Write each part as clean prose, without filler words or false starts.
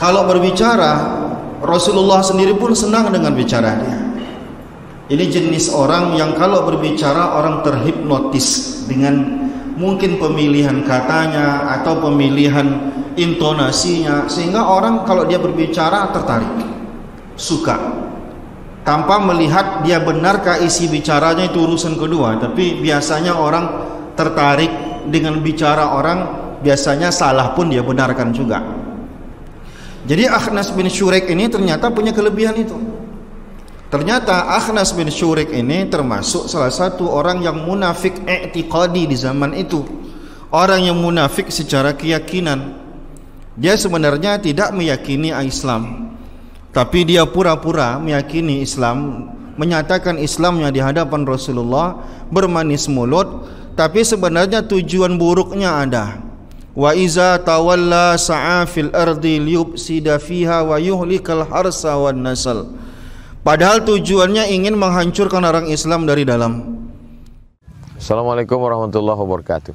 Kalau berbicara, Rasulullah sendiri pun senang dengan bicara dia. Ini jenis orang yang kalau berbicara orang terhipnotis dengan mungkin pemilihan katanya atau pemilihan intonasinya, sehingga orang kalau dia berbicara tertarik, suka, tanpa melihat dia benarkah isi bicaranya, itu urusan kedua. Tapi biasanya orang tertarik dengan bicara orang, biasanya salah pun dia benarkan juga. Jadi Akhnas bin Syuraik ini ternyata punya kelebihan itu. Ternyata Akhnas bin Syuraik ini termasuk salah satu orang yang munafik i'tiqadi di zaman itu. Orang yang munafik secara keyakinan. Dia sebenarnya tidak meyakini Islam, tapi dia pura-pura meyakini Islam, menyatakan Islamnya di hadapan Rasulullah, bermanis mulut, tapi sebenarnya tujuan buruknya ada. Wa iza tawalla sa'a fil ardi liyufsida fiha wa yuhlikal harsa wan nasl. Padahal tujuannya ingin menghancurkan orang Islam dari dalam. Assalamualaikum warahmatullahi wabarakatuh.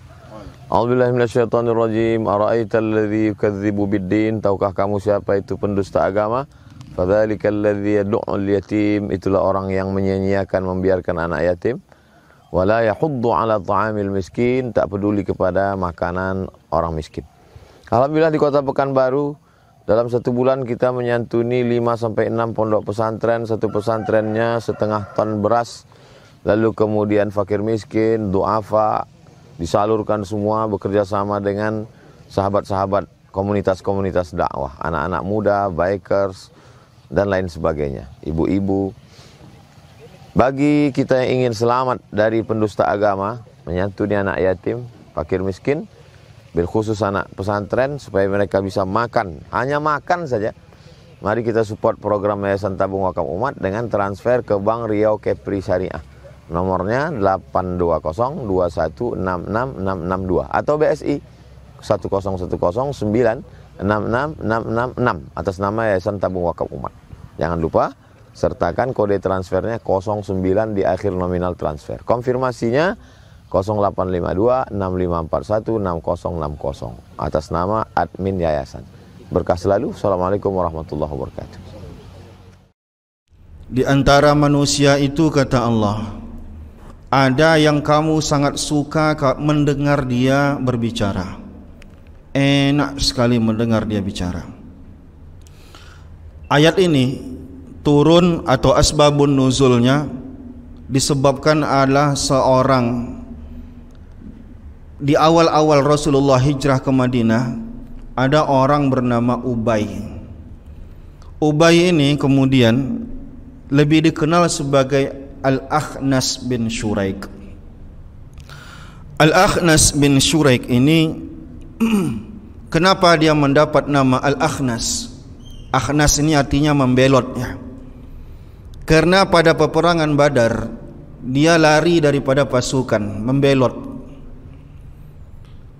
A'udzubillahi minasyaitonirrajim. Ara'aital ladzi yukadzibu biddin? Tahukah kamu siapa itu pendusta agama? Fadzalikal ladzi yad'ul yatim. Itulah orang yang menyia-nyiakan, membiarkan anak yatim. Wala yahuddu ala ta'amil miskin, tak peduli kepada makanan orang miskin. Alhamdulillah di Kota Pekanbaru dalam satu bulan kita menyantuni 5-6 pondok pesantren. Satu pesantrennya setengah ton beras. Lalu kemudian fakir miskin, du'afa, disalurkan semua bekerja sama dengan sahabat-sahabat komunitas-komunitas dakwah, anak-anak muda, bikers dan lain sebagainya, ibu-ibu. Bagi kita yang ingin selamat dari pendusta agama, menyantuni anak yatim, fakir miskin, bil khusus anak pesantren, supaya mereka bisa makan, hanya makan saja. Mari kita support program Yayasan Tabung Wakaf Umat dengan transfer ke Bank Riau Kepri Syariah. Nomornya 82021666662 atau BSI 10109666666 atas nama Yayasan Tabung Wakaf Umat. Jangan lupa sertakan kode transfernya 09 di akhir nominal transfer. Konfirmasinya 085265416060 atas nama admin yayasan. Berkah selalu. Assalamualaikum warahmatullahi wabarakatuh. Di antara manusia itu, kata Allah, ada yang kamu sangat suka mendengar dia berbicara. Enak sekali mendengar dia bicara. Ayat ini turun atau asbabun nuzulnya disebabkan adalah seorang di awal-awal Rasulullah hijrah ke Madinah, ada orang bernama Ubay. Ubay ini kemudian lebih dikenal sebagai Al-Akhnas bin Syuraik. Al-Akhnas bin Syuraik ini kenapa dia mendapat nama Al-Akhnas? Akhnas ini artinya membelot, ya. Karena pada peperangan Badar dia lari daripada pasukan, membelot.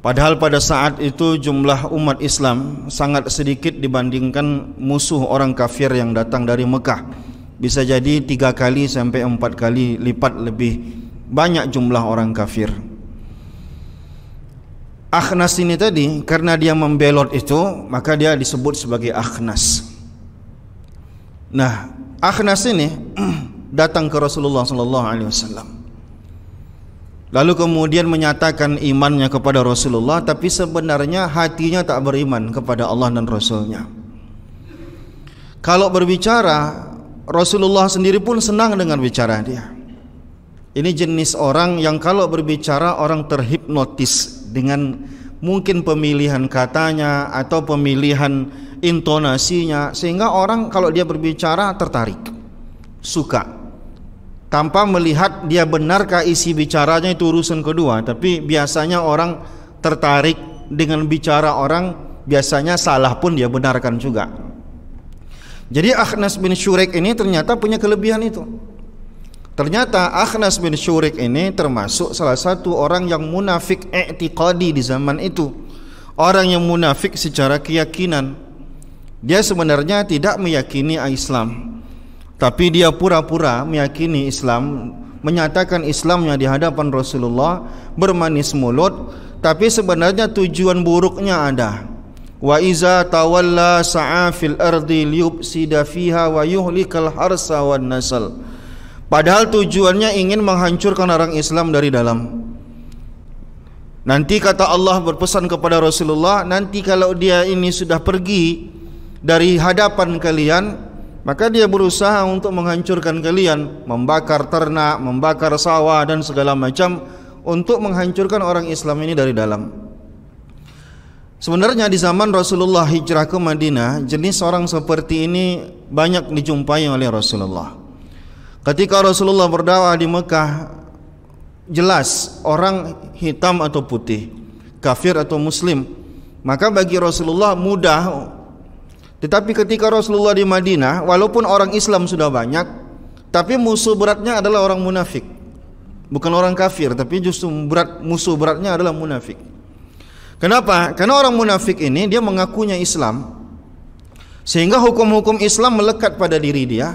Padahal pada saat itu jumlah umat Islam sangat sedikit dibandingkan musuh orang kafir yang datang dari Mekah. Bisa jadi 3 kali sampai 4 kali lipat lebih banyak jumlah orang kafir. Akhnas ini tadi, karena dia membelot itu, maka dia disebut sebagai Akhnas. Nah, Akhnas ini datang ke Rasulullah SAW. Lalu kemudian menyatakan imannya kepada Rasulullah, tapi sebenarnya hatinya tak beriman kepada Allah dan Rasulnya. Kalau berbicara, Rasulullah sendiri pun senang dengan bicara dia. Ini jenis orang yang kalau berbicara orang terhipnotis dengan mungkin pemilihan katanya atau pemilihan intonasinya, sehingga orang kalau dia berbicara tertarik, suka, tanpa melihat dia benarkah isi bicaranya, itu urusan kedua. Tapi biasanya orang tertarik dengan bicara orang, biasanya salah pun dia benarkan juga. Jadi Akhnas bin Syuraik ini ternyata punya kelebihan itu. Ternyata Akhnas bin Syuraik ini termasuk salah satu orang yang munafik i'tiqadi di zaman itu. Orang yang munafik secara keyakinan. Dia sebenarnya tidak meyakini Islam, tapi dia pura-pura meyakini Islam, menyatakan Islamnya di hadapan Rasulullah, bermanis mulut, tapi sebenarnya tujuan buruknya ada. wa iza tawalla sa'a fil ardi liyufsida fiha wa yuhlikal harsa wan nasl. Padahal tujuannya ingin menghancurkan orang Islam dari dalam. Nanti kata Allah berpesan kepada Rasulullah, nanti kalau dia ini sudah pergi dari hadapan kalian, maka dia berusaha untuk menghancurkan kalian, membakar ternak, membakar sawah dan segala macam untuk menghancurkan orang Islam ini dari dalam. Sebenarnya di zaman Rasulullah hijrah ke Madinah, jenis orang seperti ini banyak dijumpai oleh Rasulullah. Ketika Rasulullah berdakwah di Mekah, jelas orang hitam atau putih, kafir atau muslim, maka bagi Rasulullah mudah. Tetapi ketika Rasulullah di Madinah, walaupun orang Islam sudah banyak, tapi musuh beratnya adalah orang munafik. Bukan orang kafir, tapi justru musuh beratnya adalah munafik. Kenapa? Karena orang munafik ini dia mengakunya Islam, sehingga hukum-hukum Islam melekat pada diri dia,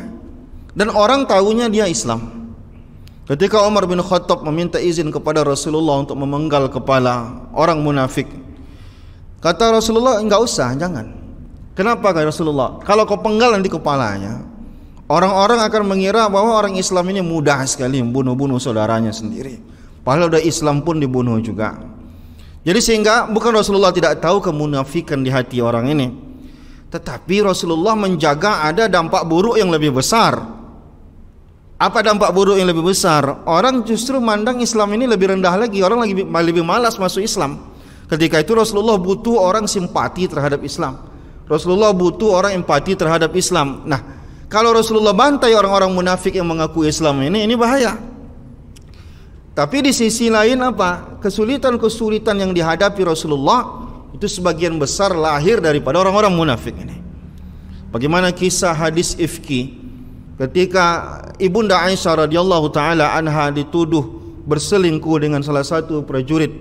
dan orang tahunya dia Islam. Ketika Umar bin Khattab meminta izin kepada Rasulullah untuk memenggal kepala orang munafik, kata Rasulullah, enggak usah, jangan. Kenapa kata Rasulullah? Kalau kau penggal nanti kepalanya, orang-orang akan mengira bahwa orang Islam ini mudah sekali membunuh saudaranya sendiri. Padahal udah Islam pun dibunuh juga. Jadi sehingga bukan Rasulullah tidak tahu kemunafikan di hati orang ini, tetapi Rasulullah menjaga ada dampak buruk yang lebih besar. Apa dampak buruk yang lebih besar? Orang justru mandang Islam ini lebih rendah lagi. Orang lebih malas masuk Islam. Ketika itu Rasulullah butuh orang simpati terhadap Islam. Rasulullah butuh orang empati terhadap Islam. Nah, kalau Rasulullah bantai orang-orang munafik yang mengaku Islam ini bahaya. Tapi di sisi lain apa? Kesulitan-kesulitan yang dihadapi Rasulullah itu sebagian besar lahir daripada orang-orang munafik ini. Bagaimana kisah hadis ifki ketika Ibunda Aisyah radhiyallahu taala anha dituduh berselingkuh dengan salah satu prajurit.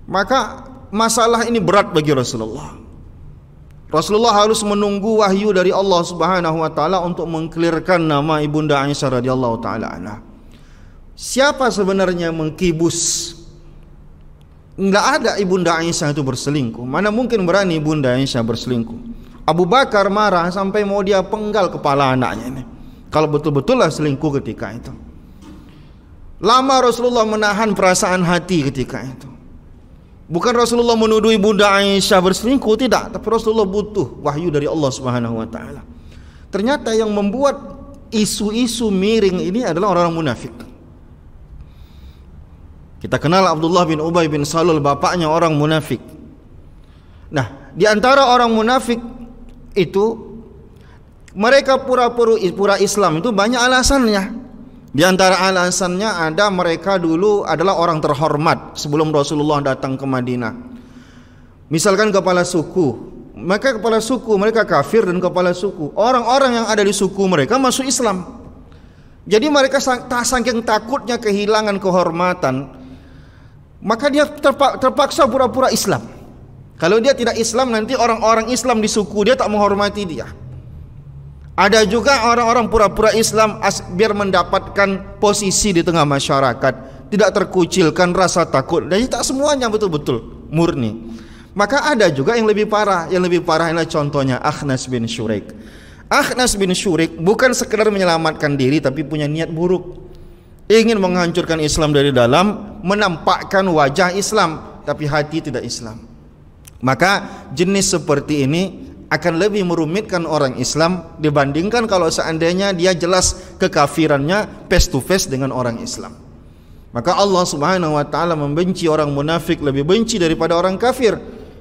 Maka masalah ini berat bagi Rasulullah. Rasulullah harus menunggu wahyu dari Allah Subhanahu wa taala untuk mengklirkan nama Ibunda Aisyah radhiyallahu taala anha. Siapa sebenarnya mengkibus? Enggak ada Ibunda Aisyah itu berselingkuh. Mana mungkin berani Ibunda Aisyah berselingkuh? Abu Bakar marah sampai mau dia penggal kepala anaknya ini. Kalau betul-betul lah selingkuh ketika itu. Lama Rasulullah menahan perasaan hati ketika itu. Bukan Rasulullah menuduh Ibunda Aisyah berselingkuh, tidak, tapi Rasulullah butuh wahyu dari Allah Subhanahu wa taala. Ternyata yang membuat isu-isu miring ini adalah orang-orang munafik. Kita kenal Abdullah bin Ubay bin Salul, bapaknya orang munafik. Nah, di antara orang munafik itu, mereka pura-pura Islam itu banyak alasannya. Di antara alasannya ada mereka dulu adalah orang terhormat sebelum Rasulullah datang ke Madinah. Misalkan kepala suku, maka kepala suku mereka kafir dan kepala suku. Orang-orang yang ada di suku mereka masuk Islam. Jadi mereka saking takutnya kehilangan kehormatan, maka dia terpaksa pura-pura Islam. Kalau dia tidak Islam, nanti orang-orang Islam di suku dia tak menghormati dia. Ada juga orang-orang pura-pura Islam biar mendapatkan posisi di tengah masyarakat, tidak terkucilkan rasa takut. Jadi tak semuanya betul-betul murni. Maka ada juga yang lebih parah. Yang lebih parah adalah contohnya Akhnas bin Syurik. Akhnas bin Syurik bukan sekedar menyelamatkan diri, tapi punya niat buruk. Ingin menghancurkan Islam dari dalam, menampakkan wajah Islam, tapi hati tidak Islam. Maka jenis seperti ini akan lebih merumitkan orang Islam dibandingkan kalau seandainya dia jelas kekafirannya face to face dengan orang Islam. Maka Allah Subhanahu wa taala membenci orang munafik lebih benci daripada orang kafir.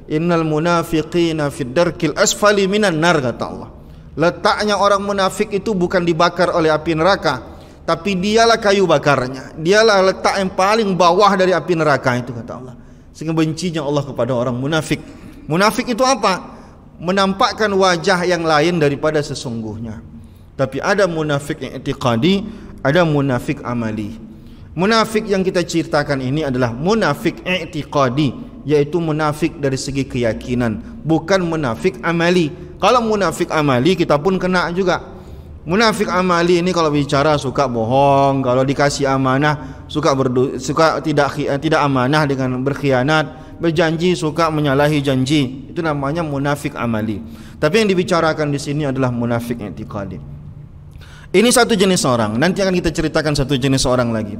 Innal munafiqina fid darkil asfali minan nar, kata Allah. Letaknya orang munafik itu bukan dibakar oleh api neraka, tapi dialah kayu bakarnya. Dialah letak yang paling bawah dari api neraka itu, kata Allah. Sehingga bencinya Allah kepada orang munafik. Munafik itu apa? Menampakkan wajah yang lain daripada sesungguhnya. Tapi ada munafik yang i'tiqadi, ada munafik amali. Munafik yang kita ceritakan ini adalah munafik i'tiqadi, yaitu munafik dari segi keyakinan, bukan munafik amali. Kalau munafik amali kita pun kena juga. Munafik amali ini kalau bicara suka bohong, kalau dikasih amanah suka tidak amanah dengan berkhianat. berjanji suka menyalahi janji. Itu namanya munafik amali. Tapi yang dibicarakan di sini adalah munafik i'tiqadi. Ini satu jenis orang. Nanti akan kita ceritakan satu jenis orang lagi.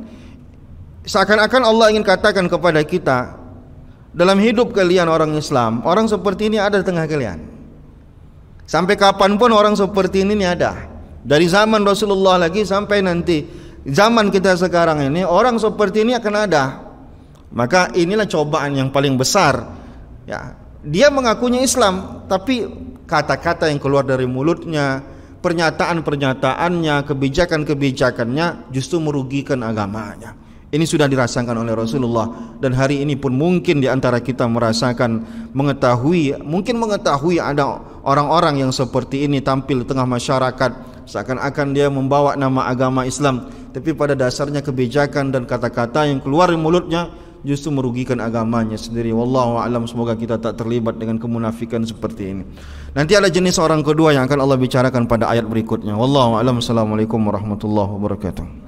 Seakan-akan Allah ingin katakan kepada kita, dalam hidup kalian orang Islam, orang seperti ini ada di tengah kalian. Sampai kapanpun orang seperti ini ada. Dari zaman Rasulullah lagi sampai nanti zaman kita sekarang ini, orang seperti ini akan ada. Maka inilah cobaan yang paling besar. Ya, dia mengakunya Islam, tapi kata-kata yang keluar dari mulutnya, pernyataan-pernyataannya, kebijakan-kebijakannya justru merugikan agamanya. Ini sudah dirasakan oleh Rasulullah, dan hari ini pun mungkin di antara kita merasakan, mungkin mengetahui ada orang-orang yang seperti ini tampil di tengah masyarakat seakan-akan dia membawa nama agama Islam, tapi pada dasarnya kebijakan dan kata-kata yang keluar dari mulutnya justru merugikan agamanya sendiri. Wallahu a'lam, semoga kita tak terlibat dengan kemunafikan seperti ini. Nanti ada jenis orang kedua yang akan Allah bicarakan pada ayat berikutnya. Wallahu a'lam. Assalamualaikum warahmatullahi wabarakatuh.